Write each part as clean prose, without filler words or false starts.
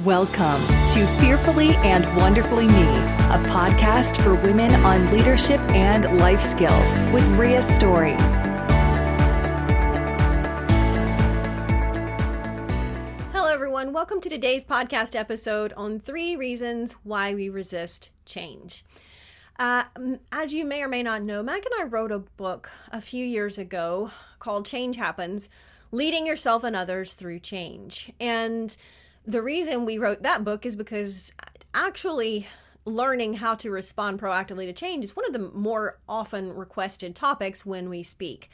Welcome to Fearfully and Wonderfully Me, a podcast for women on leadership and life skills with Rhea Story. Hello, everyone. Welcome to today's podcast episode on 3 reasons why we resist change. As you may or may not know, Mac and I wrote a book a few years ago called Change Happens, Leading Yourself and Others Through Change. And the reason we wrote that book is because actually learning how to respond proactively to change is one of the more often requested topics when we speak,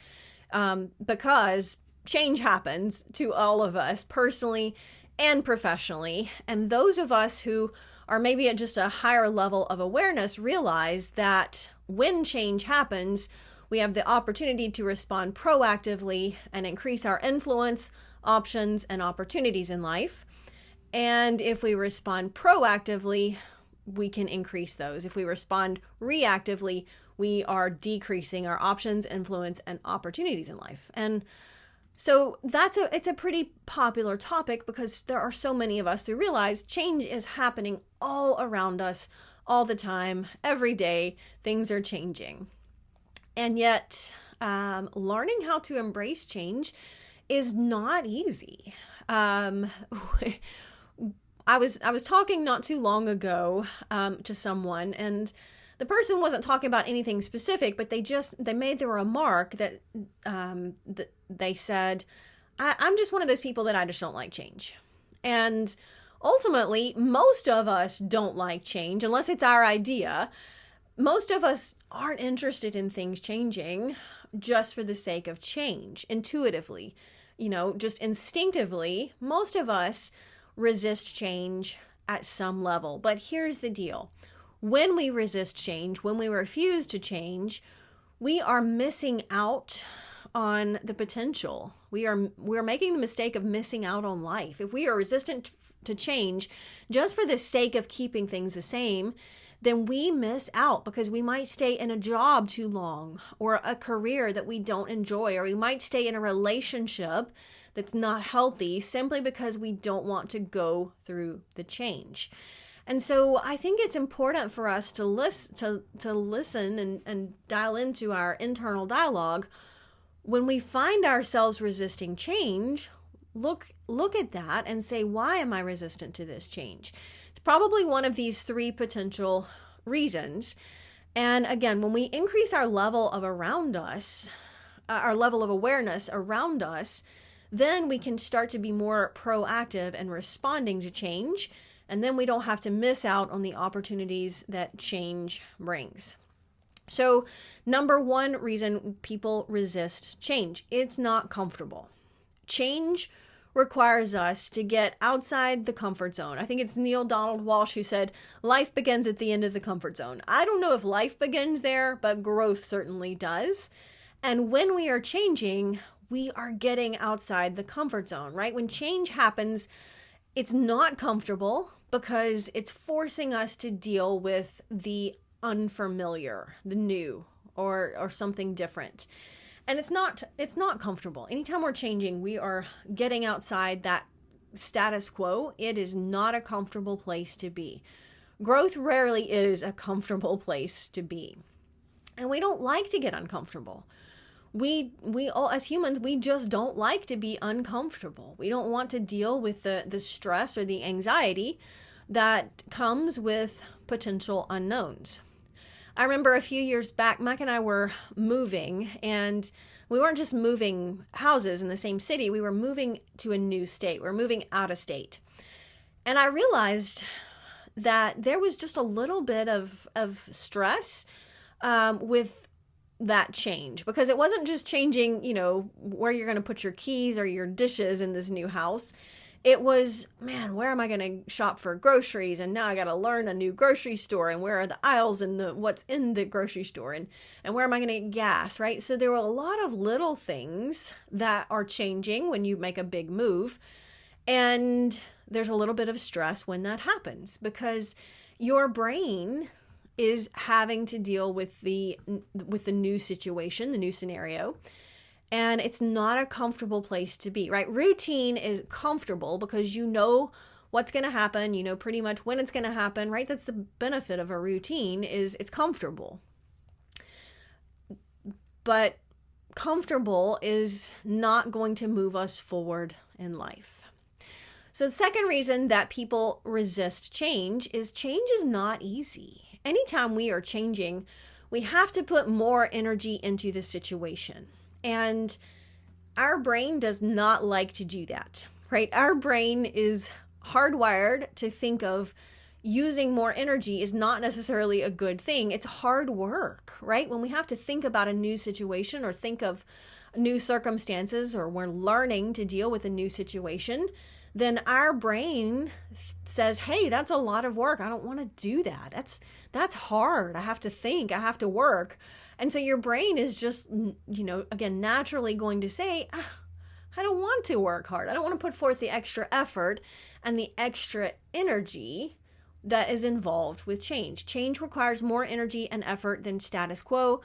because change happens to all of us personally and professionally. And those of us who are maybe at just a higher level of awareness realize that when change happens, we have the opportunity to respond proactively and increase our influence, options, and opportunities in life. And if we respond proactively, we can increase those. If we respond reactively, we are decreasing our options, influence, and opportunities in life. And so it's a pretty popular topic because there are so many of us who realize change is happening all around us all the time, every day. Things are changing. And yet, learning how to embrace change is not easy. I was talking not too long ago to someone, and the person wasn't talking about anything specific, but they made the remark that they said, I'm just one of those people that I just don't like change. And ultimately, most of us don't like change unless it's our idea. Most of us aren't interested in things changing just for the sake of change, intuitively, just instinctively. Most of us resist change at some level. But here's the deal. When we resist change, when we refuse to change, we are missing out on the potential. We're making the mistake of missing out on life. If we are resistant to change just for the sake of keeping things the same, then we miss out because we might stay in a job too long or a career that we don't enjoy, or we might stay in a relationship that's not healthy simply because we don't want to go through the change. And so I think it's important for us to listen and dial into our internal dialogue. When we find ourselves resisting change, look at that and say, why am I resistant to this change? It's probably one of these 3 potential reasons. And again, when we increase our level of awareness around us, then we can start to be more proactive and responding to change. And then we don't have to miss out on the opportunities that change brings. So, number 1 reason people resist change, it's not comfortable. Change requires us to get outside the comfort zone. I think it's Neil Donald Walsh who said, life begins at the end of the comfort zone. I don't know if life begins there, but growth certainly does. And when we are changing, we are getting outside the comfort zone, right? When change happens, it's not comfortable because it's forcing us to deal with the unfamiliar, the new, or something different. And it's not comfortable. Anytime we're changing, we are getting outside that status quo. It is not a comfortable place to be. Growth rarely is a comfortable place to be. And we don't like to get uncomfortable. We all, as humans, we just don't like to be uncomfortable. We don't want to deal with the stress or the anxiety that comes with potential unknowns. I remember a few years back, Mac and I were moving, and we weren't just moving houses in the same city. We were moving to a new state. We were moving out of state. And I realized that there was just a little bit of stress with that change, because it wasn't just changing, where you're going to put your keys or your dishes in this new house. It was, man, where am I going to shop for groceries? And now I got to learn a new grocery store, and where are the aisles and what's in the grocery store, and where am I going to get gas, right? So there were a lot of little things that are changing when you make a big move. And there's a little bit of stress when that happens because your brain is having to deal with the new situation, the new scenario. And it's not a comfortable place to be, right? Routine is comfortable because you know what's going to happen, you know pretty much when it's going to happen, right? That's the benefit of a routine, is it's comfortable. But comfortable is not going to move us forward in life. So the second reason that people resist change is not easy. Anytime we are changing, we have to put more energy into the situation. And our brain does not like to do that, right? Our brain is hardwired to think of using more energy is not necessarily a good thing. It's hard work, right? When we have to think about a new situation or think of new circumstances, or we're learning to deal with a new situation, then our brain says, hey, that's a lot of work. I don't want to do that. That's hard. I have to think, I have to work. And so your brain is just, again, naturally going to say, I don't want to work hard. I don't want to put forth the extra effort and the extra energy that is involved with change. Change requires more energy and effort than status quo,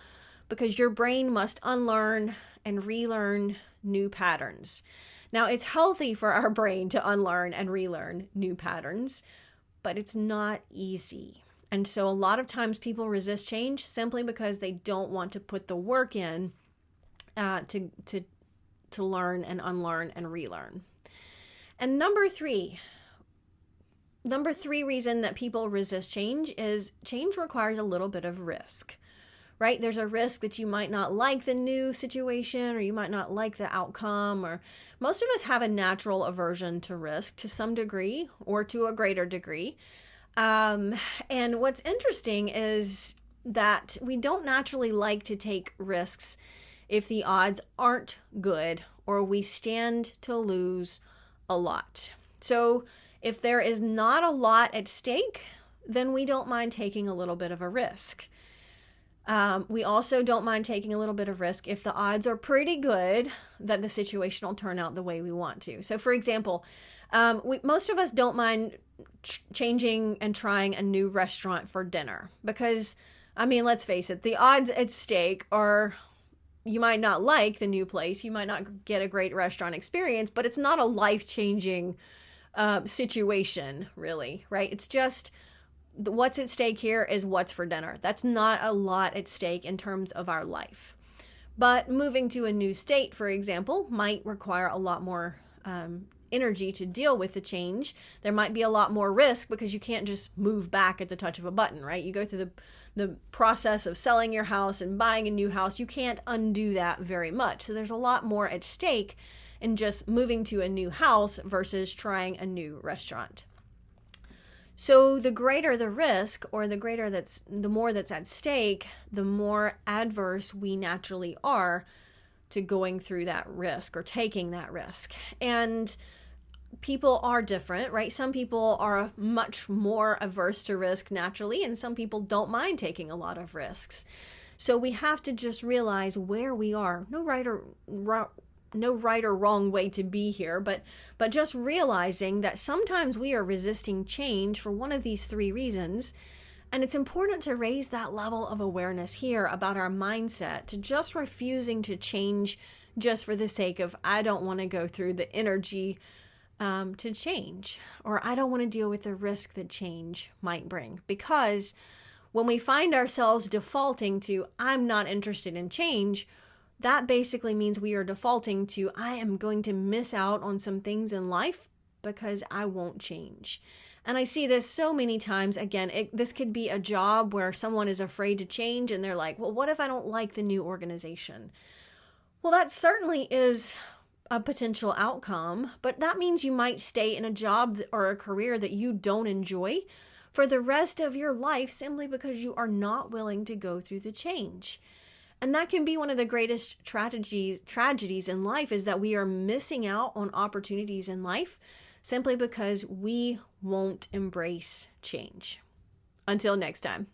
because your brain must unlearn and relearn new patterns. Now, it's healthy for our brain to unlearn and relearn new patterns, but it's not easy. And so a lot of times people resist change simply because they don't want to put the work in to learn and unlearn and relearn. And number three reason that people resist change is change requires a little bit of risk, right? There's a risk that you might not like the new situation, or you might not like the outcome, or most of us have a natural aversion to risk to some degree or to a greater degree. And what's interesting is that we don't naturally like to take risks if the odds aren't good or we stand to lose a lot. So if there is not a lot at stake, then we don't mind taking a little bit of a risk. We also don't mind taking a little bit of risk if the odds are pretty good that the situation will turn out the way we want to. So for example, most of us don't mind changing and trying a new restaurant for dinner because, let's face it, the odds at stake are you might not like the new place, you might not get a great restaurant experience, but it's not a life-changing situation, really, right? It's just what's at stake here is what's for dinner. That's not a lot at stake in terms of our life. But moving to a new state, for example, might require a lot more energy to deal with the change. There might be a lot more risk because you can't just move back at the touch of a button, right? You go through the process of selling your house and buying a new house. You can't undo that very much. So there's a lot more at stake in just moving to a new house versus trying a new restaurant. So the greater the risk, or the more that's at stake, the more adverse we naturally are to going through that risk or taking that risk. And people are different, right? Some people are much more averse to risk naturally, and some people don't mind taking a lot of risks. So we have to just realize where we are. No right or wrong way to be here, but just realizing that sometimes we are resisting change for one of these three reasons. And it's important to raise that level of awareness here about our mindset, to just refusing to change just for the sake of, I don't want to go through the energy to change, or I don't want to deal with the risk that change might bring. Because when we find ourselves defaulting to, I'm not interested in change, that basically means we are defaulting to, I am going to miss out on some things in life because I won't change. And I see this so many times. Again, this could be a job where someone is afraid to change and they're like, well, what if I don't like the new organization? Well, that certainly is a potential outcome, but that means you might stay in a job or a career that you don't enjoy for the rest of your life simply because you are not willing to go through the change. And that can be one of the greatest tragedies in life, is that we are missing out on opportunities in life simply because we won't embrace change. Until next time.